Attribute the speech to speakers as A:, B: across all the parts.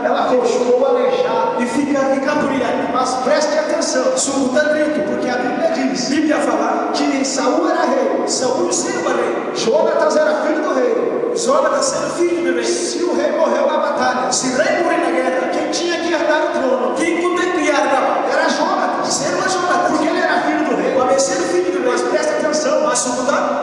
A: ela ficou aleijada
B: e fica encapuriado.
A: Mas preste atenção,
B: Porque
A: a Bíblia diz
B: Bíblia fala
A: que Saul era rei,
B: Saul era rei,
A: Jonatas era filho do rei.
B: Jonatas era filho do rei.
A: Se o rei morreu na batalha,
B: Se o rei morreu na guerra,
A: quem tinha que herdar o trono
B: quem podia criar
A: era Jonatas,
B: era Jonatas,
A: porque ele era filho do rei.
B: para ser filho do
A: Mas
B: rei.
A: preste atenção,
B: Mas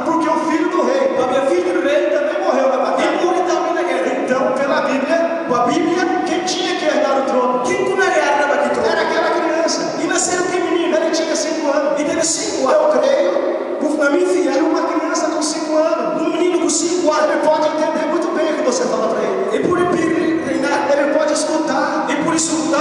A: porque o filho do rei
B: para filho do rei
A: também morreu na batalha.
B: e morreu também na guerra.
A: Então, pela Bíblia,
B: Com a Bíblia,
A: quem tinha que herdar o trono
B: quem comeria na que trono?
A: era aquela criança.
B: E nasceu que menino,
A: Ele tinha 5 anos.
B: e teve 5 anos.
A: Eu creio
B: Na minha
A: que
B: filha,
A: uma criança com 5 anos,
B: menino com 5 anos,
A: ele pode entender muito bem o que você fala para ele.
B: e por reinar,
A: Ele pode escutar.
B: e por isso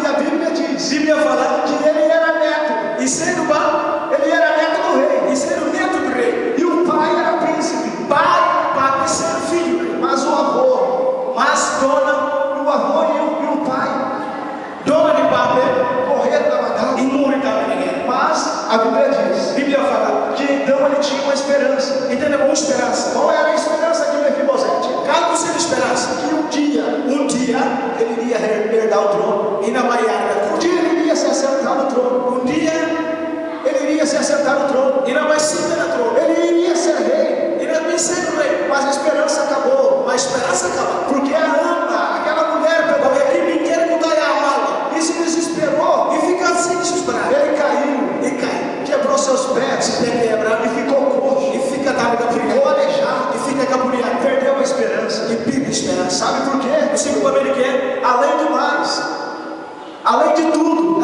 A: E a Bíblia diz
B: Bíblia fala
A: que ele era neto.
B: e sendo bar,
A: Ele era neto do rei.
B: e sendo neto do rei,
A: E o pai era príncipe.
B: pai, papi, sendo filho,
A: Mas o avô,
B: mas dona
A: e o pai
B: de papi,
A: morreram na batalha.
B: e morreu também na guerra.
A: Mas a Bíblia diz
B: Bíblia fala,
A: que então ele tinha uma esperança.
B: e tem uma esperança.
A: Qual era a esperança de Mefibosete?
B: Qual você esperança?
A: Que um dia ele iria herdar o trono.
B: E na Maiara,
A: Um dia ele iria se assentar no trono.
B: dia,
A: Ele iria se assentar no trono.
B: e na mais cinta na trono,
A: Ele iria ser rei.
B: e na minha sendo rei.
A: Mas a esperança acabou.
B: Mas a esperança acaba.
A: Porque a Ana, aquela mulher, pegou
B: Porque aqui me quer mudar a mala.
A: e se desesperou.
B: E fica assim desesperado.
A: Ele caiu,
B: E cai.
A: quebrou seus pés
B: Se pé quebra.
A: e ficou coxo.
B: E fica dado da
A: Ficou aleijado.
B: E fica capuriado.
A: Perdeu a esperança.
B: E pica a esperança.
A: Sabe por quê?
B: Você que ele quer?
A: Além de mais, além de tudo,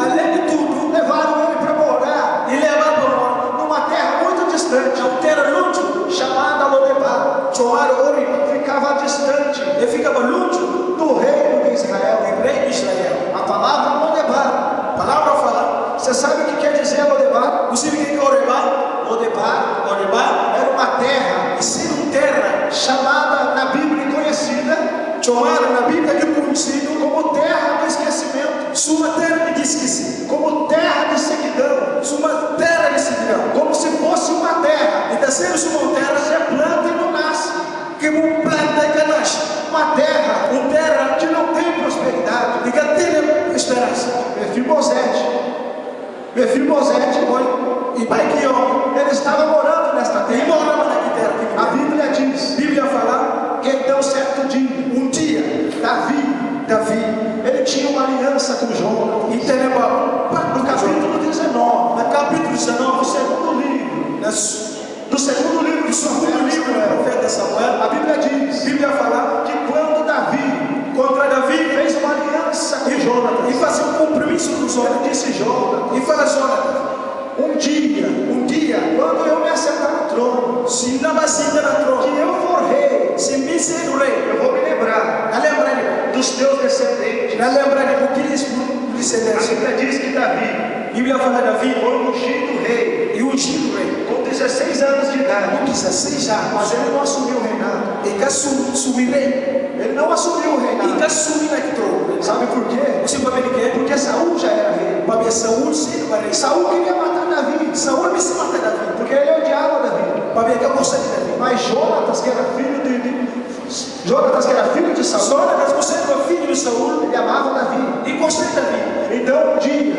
A: levaram ele para morar
B: E levar para
A: numa terra muito distante,
B: uma terra longe.
A: chamada Lodebar.
B: Chamar Ori.
A: Ficava distante
B: E ficava longe
A: do reino de Israel.
B: do rei de Israel.
A: A palavra Lodebar,
B: A palavra fala.
A: você sabe o que quer dizer Lodebar?
B: Você que quer Orebar?
A: Lodebar era uma terra
B: E ser terra.
A: chamada na Bíblia e conhecida
B: Chamada na Bíblia que é conhecido
A: como terra do esquecimento,
B: sua terra de esqueci.
A: como terra de sequidão,
B: Sua terra de seguidão.
A: como se fosse uma terra
B: E está sendo sua terra
A: você planta e não nasce,
B: que um planta e canache.
A: uma terra
B: Terra
A: que não tem prosperidade.
B: e que tem esperança.
A: Mefibosete
B: E vai que homem.
A: ele estava morando nesta
B: E
A: terra.
B: morava naquela terra.
A: A Bíblia diz
B: Bíblia fala
A: que então certo dia, Davi, ele tinha uma aliança com Jonatas.
B: e tem
A: No capítulo 19,
B: no capítulo 19,
A: do segundo livro
B: do segundo livro do profeta Samuel,
A: a Bíblia diz
B: Bíblia fala
A: que quando Davi
B: contra Davi
A: fez uma aliança com Jonatas,
B: e fazia um compromisso com Jonatas.
A: ele disse: Jonatas,
B: E fala Jonatas,
A: um dia, quando eu me assentar no trono,
B: se não vai sentar na
A: que
B: trono,
A: eu for rei,
B: se me ser o rei,
A: eu vou me lembrar
B: não lembra ele,
A: dos teus descendentes.
B: não lembra ele, porque eles
A: A
B: descendência.
A: Bíblia diz que Davi
B: Bíblia fala Davi
A: foi ungido rei
B: e ungido rei
A: com 16 anos de idade,
B: com 16 anos,
A: mas ele não assumiu o reinado.
B: e que subir rei,
A: Ele não assumiu o
B: e
A: reinado.
B: que subir na trono.
A: Sabe por quê?
B: Você vai ver que é
A: Porque Saul já era rei.
B: para ver Saúl sendo rei.
A: Saul queria matar Davi,
B: Saúl me se mata Davi,
A: porque ele odiava Davi.
B: para ver que eu gostei de Davi.
A: Mas Jonatas, que era filho de Saul,
B: Jonatas, você é meu filho de Saúl,
A: ele amava Davi.
B: e gostei de Davi.
A: Então um dia,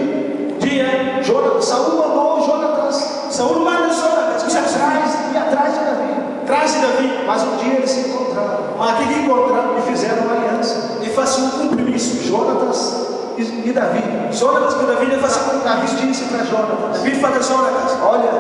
A: Saul mandou Jonatas
B: Saúl manda Jonatas, você
A: ir atrás de Davi.
B: traz Davi,
A: Mas um dia eles se encontraram
B: mas aquele que encontra
A: e fizeram uma aliança.
B: e faz um compromisso.
A: Jonatas e Davi.
B: Jonatas com Davi, ele faz um compromisso.
A: Davi disse para Jonatas:
B: Davi fala Jonatas,
A: olha,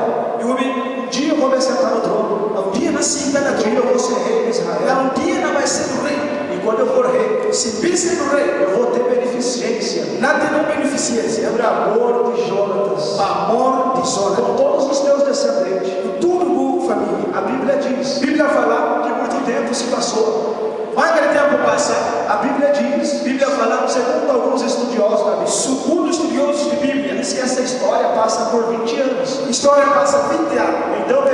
B: e o homem,
A: um dia eu vou me assentar no trono.
B: um dia não se engana
A: Um dia eu vou ser rei de Israel.
B: um dia não vai ser o rei.
A: E quando eu for rei,
B: Se vir ser o rei,
A: eu vou ter beneficência
B: não tem beneficência.
A: sobre a amor de Jonatas,
B: Amor de Jonatas,
A: com todos os teus descendentes.
B: tudo bom família.
A: A Bíblia diz
B: Bíblia fala,
A: que muito tempo se passou.
B: mas aquele tempo passa,
A: A Bíblia diz,
B: Bíblia fala,
A: segundo alguns estudiosos da Bíblia,
B: segundo estudiosos de Bíblia,
A: diz que essa história passa por 20 anos.
B: a história passa 20 anos.
A: Então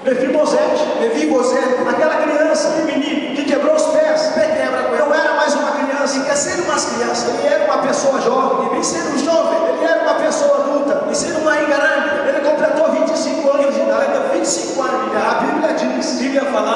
A: Mefibosete, aquela criança, menino, que quebrou os pés, não era mais uma criança,
B: Quer ser umas crianças,
A: ele era uma pessoa jovem,
B: e vem ser um jovem,
A: ele era uma pessoa adulta,
B: e ser uma engarante,
A: ele completou 25 anos de idade.
B: 25 anos de
A: A
B: idade.
A: Bíblia diz
B: Bíblia fala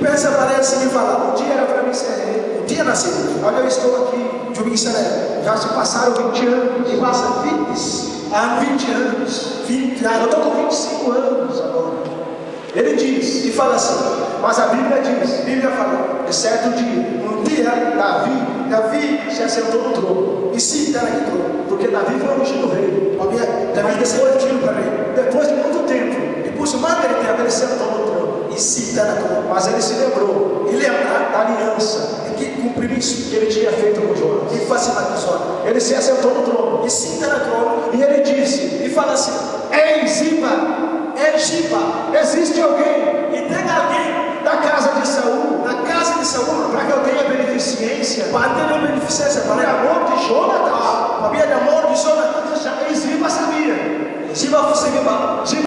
B: pensa aparece e fala,
A: um dia era para mim ser rei.
B: um dia nasceu,
A: Olha, eu estou aqui. Já se passaram 20 anos.
B: E passa 20 anos, 20
A: Eu
B: anos,
A: estou com 25 anos agora. Ele diz,
B: e fala assim,
A: mas a Bíblia diz,
B: a Bíblia fala,
A: de certo dia,
B: um dia
A: Davi se assentou no trono.
B: e se está naquele trono,
A: Porque Davi foi ungido rei.
B: Davi desceu aquilo para mim,
A: Depois de muito tempo,
B: depois de mais dele tempo,
A: ele sentou no trono.
B: e se está na trono,
A: Mas ele se lembrou
B: e lembra
A: da aliança
B: que compromisso
A: que ele tinha feito com Jonas.
B: que faz uma pessoa,
A: Ele se assentou no trono.
B: e se está na trono,
A: E ele disse:
B: e fala assim,
A: Ei, Ziba,